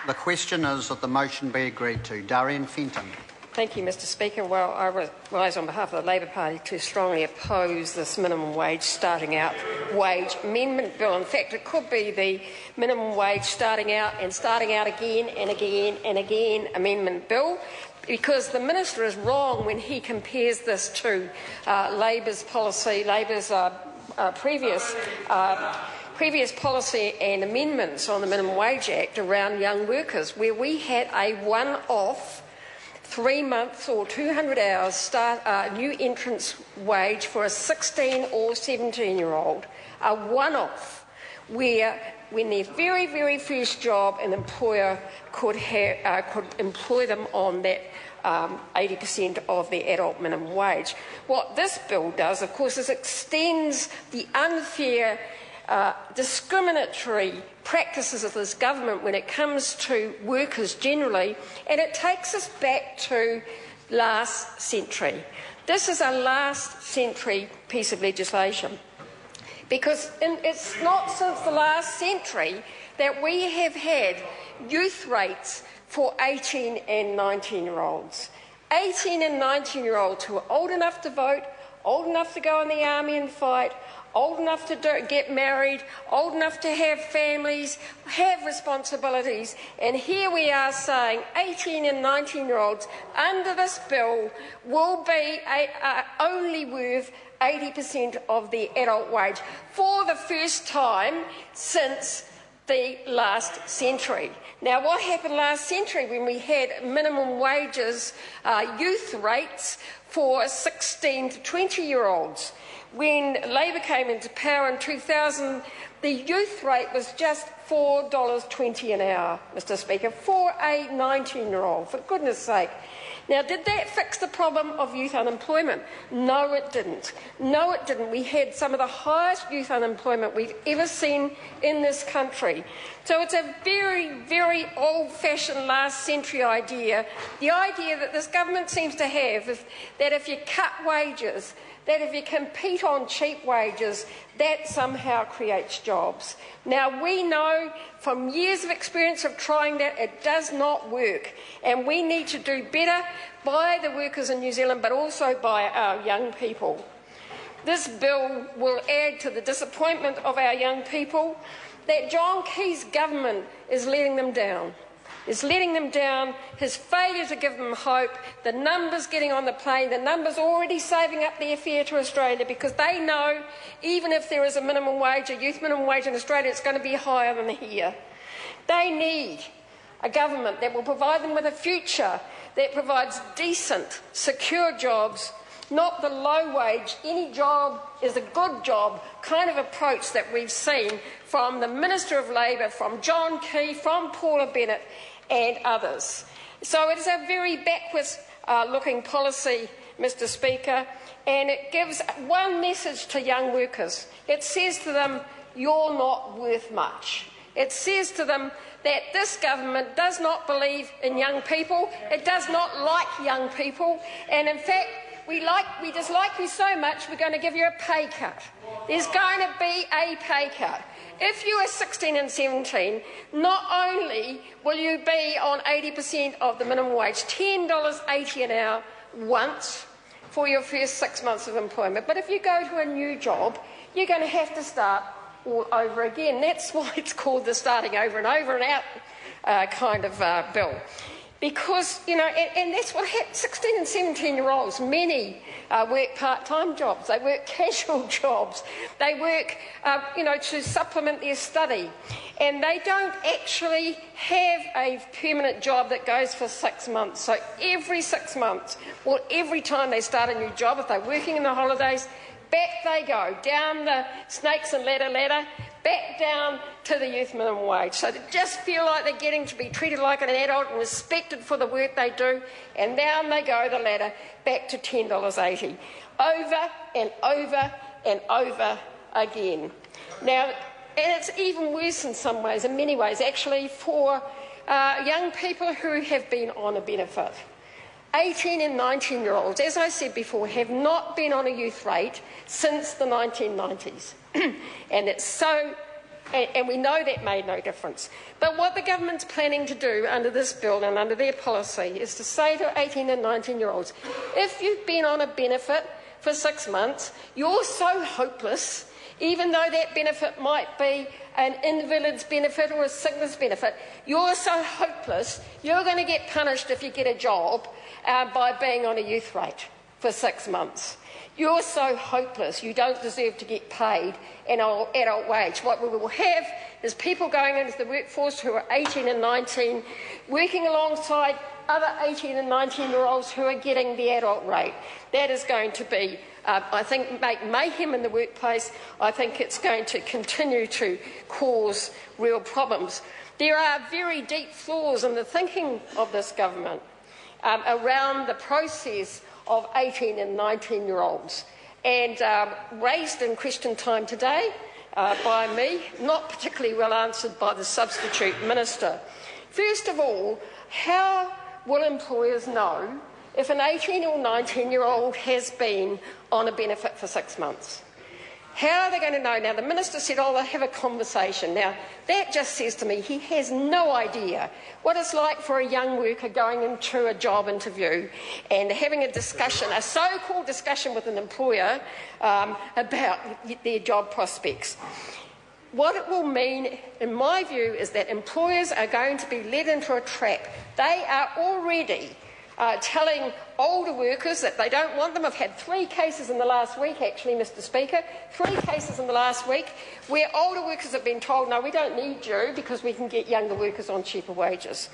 The question is that the motion be agreed to. Darian Fenton. Thank you, Mr Speaker. Well, I rise on behalf of the Labour Party to strongly oppose this minimum wage starting out wage amendment bill. In fact, it could be the minimum wage starting out again and again and again amendment bill, because the Minister is wrong when he compares this to Labour's policy, previous policy and amendments on the Minimum Wage Act around young workers, where we had a one-off 3 months or 200 hours new entrance wage for a 16 or 17-year-old, a one-off, where when their very, very first job, an employer could employ them on that 80% of the adult minimum wage. What this bill does, of course, is extends the unfair discriminatory practices of this government when it comes to workers generally, and it takes us back to last century. This is a last century piece of legislation, because it's not since the last century that we have had youth rates for 18 and 19-year-olds. 18 and 19-year-olds who are old enough to vote, old enough to go in the army and fight, old enough to get married, old enough to have families, have responsibilities, and here we are saying 18 and 19-year-olds under this bill will be only worth 80% of the adult wage for the first time since the last century. Now, what happened last century when we had minimum wages, youth rates for 16 to 20-year-olds? When Labor came into power in 2000, the youth rate was just $4.20 an hour, Mr Speaker, for a 19-year-old, for goodness sake. Now, did that fix the problem of youth unemployment? No, it didn't. No, it didn't. We had some of the highest youth unemployment we've ever seen in this country. So it's a very, very old-fashioned last-century idea, the idea that this government seems to have, that if you cut wages, that if you compete on cheap wages, that somehow creates jobs. Now, we know from years of experience of trying that it does not work, and we need to do better by the workers in New Zealand, but also by our young people. This bill will add to the disappointment of our young people that John Key's government is letting them down. Is letting them down, his failure to give them hope, the numbers getting on the plane, the numbers already saving up their fare to Australia, because they know even if there is a minimum wage, a youth minimum wage in Australia, it's going to be higher than here. They need a government that will provide them with a future that provides decent, secure jobs, not the low wage, any job is a good job kind of approach that we've seen from the Minister of Labour, from John Key, from Paula Bennett and others. So it is a very backwards looking policy, Mr Speaker, and it gives one message to young workers. It says to them, you're not worth much. It says to them that this government does not believe in young people, it does not like young people, and in fact, we dislike you so much, we're going to give you a pay cut. There's going to be a pay cut. If you are 16 and 17, not only will you be on 80% of the minimum wage, $10.80 an hour once for your first 6 months of employment, but if you go to a new job, you're going to have to start all over again. That's why it's called the starting over and out kind of bill. Because, you know, and that's what happens. 16 and 17-year-olds, many work part-time jobs, they work casual jobs, they work, to supplement their study, and they don't actually have a permanent job that goes for 6 months. So every 6 months, or every time they start a new job, if they're working in the holidays, back they go, down the snakes and ladder, back down to the youth minimum wage. So they just feel like they're getting to be treated like an adult and respected for the work they do, and down they go the ladder, back to $10.80, over and over and over again. Now, and it's even worse in some ways, in many ways actually, for young people who have been on a benefit. 18 and 19-year-olds, as I said before, have not been on a youth rate since the 1990s. And it's so And we know that made no difference. But what the government's planning to do under this bill and under their policy is to say to 18 and 19-year-olds, if you've been on a benefit for 6 months, you're so hopeless, even though that benefit might be an invalid's benefit or a sickness benefit, you're so hopeless, you're going to get punished if you get a job by being on a youth rate for 6 months. You're so hopeless, you don't deserve to get paid an adult wage. What we will have is people going into the workforce who are 18 and 19, working alongside other 18 and 19-year-olds who are getting the adult rate. That is going to be, I think, make mayhem in the workplace. I think it's going to continue to cause real problems. There are very deep flaws in the thinking of this government around the process of 18 and 19-year-olds, and raised in question time today by me, not particularly well answered by the substitute minister. First of all, how will employers know if an 18 or 19-year-old has been on a benefit for 6 months? How are they going to know? Now, the minister said, oh, they'll have a conversation. Now, that just says to me he has no idea what it's like for a young worker going into a job interview and having a discussion, a so-called discussion with an employer about their job prospects. What it will mean, in my view, is that employers are going to be led into a trap. They are already telling older workers that they don't want them. I've had 3 cases in the last week, actually, Mr Speaker, 3 cases in the last week where older workers have been told, no, we don't need you because we can get younger workers on cheaper wages.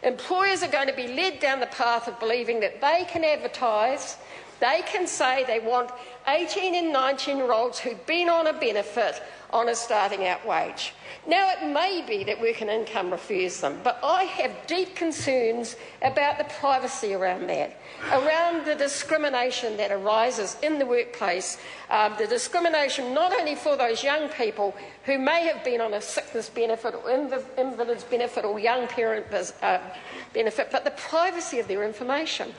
Employers are going to be led down the path of believing that they can advertise, they can say they want 18 and 19-year-olds who've been on a benefit on a starting out wage. Now, it may be that work and income refers them, but I have deep concerns about the privacy around that, around the discrimination that arises in the workplace, the discrimination not only for those young people who may have been on a sickness benefit or invalid's benefit or young parent benefit, but the privacy of their information.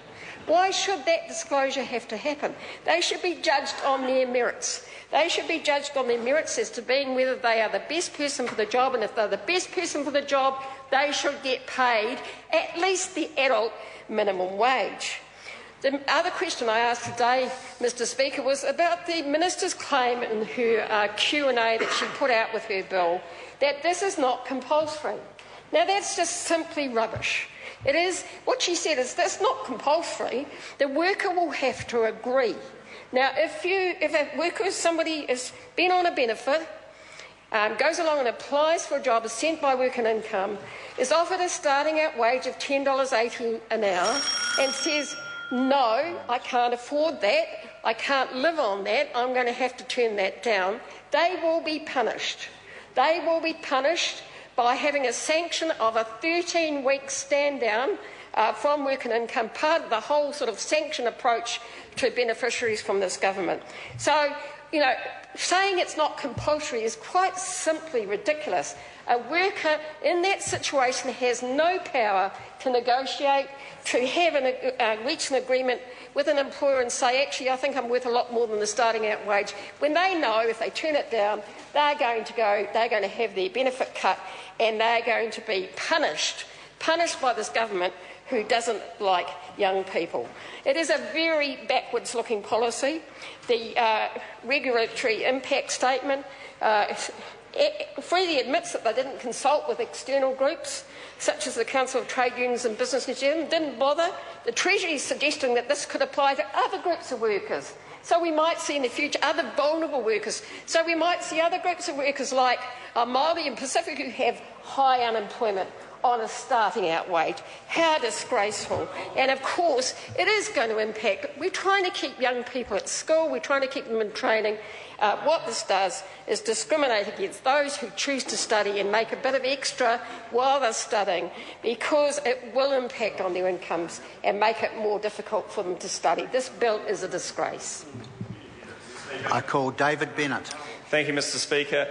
Why should that disclosure have to happen? They should be judged on their merits. They should be judged on their merits as to being whether they are the best person for the job, and if they're the best person for the job, they should get paid at least the adult minimum wage. The other question I asked today, Mr Speaker, was about the minister's claim in her Q&A that she put out with her bill that this is not compulsory. Now, that's just simply rubbish. It is, what she said is, that's not compulsory. The worker will have to agree. Now, if a worker, somebody has been on a benefit, goes along and applies for a job, is sent by Work and Income, is offered a starting out wage of $10.80 an hour and says, no, I can't afford that, I can't live on that, I'm going to have to turn that down, they will be punished. They will be punished by having a sanction of a 13-week stand down from Work and Income, part of the whole sort of sanction approach to beneficiaries from this government. So, saying it's not compulsory is quite simply ridiculous. A worker in that situation has no power to negotiate, to have reach an agreement with an employer and say, actually, I think I'm worth a lot more than the starting out wage, when they know if they turn it down, they're going to have their benefit cut, and they're going to be punished by this government who doesn't like young people. It is a very backwards-looking policy. The regulatory impact statement freely admits that they didn't consult with external groups, such as the Council of Trade Unions and Business New Zealand, didn't bother. The Treasury is suggesting that this could apply to other groups of workers. So we might see in the future other vulnerable workers. So we might see other groups of workers like Māori and Pacific who have high unemployment on a starting out wage. How disgraceful. And of course, it is going to impact. We're trying to keep young people at school, we're trying to keep them in training. What this does is discriminate against those who choose to study and make a bit of extra while they're studying, because it will impact on their incomes and make it more difficult for them to study. This bill is a disgrace. I call David Bennett. Thank you, Mr Speaker.